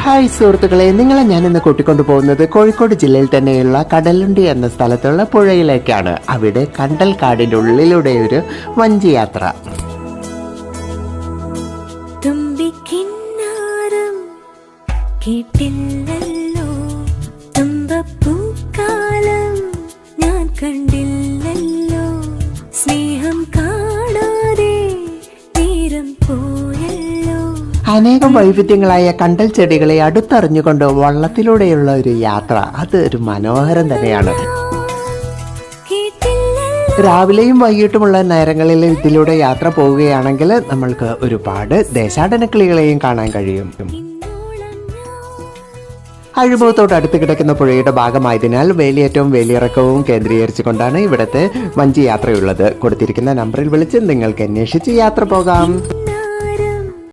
Hi സുഹൃത്തുക്കളെ, നിങ്ങളെ ഞാൻ ഇന്ന് കൂട്ടിക്കൊണ്ടു പോകുന്നത് കോഴിക്കോട് ജില്ലയിൽ തന്നെയുള്ള കടലുണ്ടി എന്ന സ്ഥലത്തുള്ള പുഴയിലേക്കാണ്. അവിടെ കണ്ടൽ കാടിൻ്റെ ഉള്ളിലൂടെ ഒരു വഞ്ചി യാത്ര. കേട്ടില്ലല്ലോ തുമ്പപ്പൂക്കാലം, ഞാൻ കണ്ടില്ലല്ലോ സ്നേഹം കാണാതെ തീരം പോയല്ലോ. അനേകം വൈവിധ്യങ്ങളായ കണ്ടൽ ചെടികളെ അടുത്തറിഞ്ഞുകൊണ്ട് വള്ളത്തിലൂടെയുള്ള ഒരു യാത്ര, അത് ഒരു മനോഹരം തന്നെയാണ്. രാവിലെയും വൈകിട്ടുമുള്ള നേരങ്ങളിൽ ഇതിലൂടെ യാത്ര പോവുകയാണെങ്കിൽ നമ്മൾക്ക് ഒരുപാട് ദേശാടന കിളികളെയും കാണാൻ കഴിയും. അഴിമുഖത്തോട് അടുത്ത് കിടക്കുന്ന പുഴയുടെ ഭാഗമായതിനാൽ വേലിയേറ്റവും വേലിയിറക്കവും കേന്ദ്രീകരിച്ചുകൊണ്ടാണ് ഇവിടുത്തെ വഞ്ചി യാത്രയുള്ളത്. കൊടുത്തിരിക്കുന്ന നമ്പറിൽ വിളിച്ച് നിങ്ങൾക്ക് അന്വേഷിച്ച് യാത്ര പോകാം.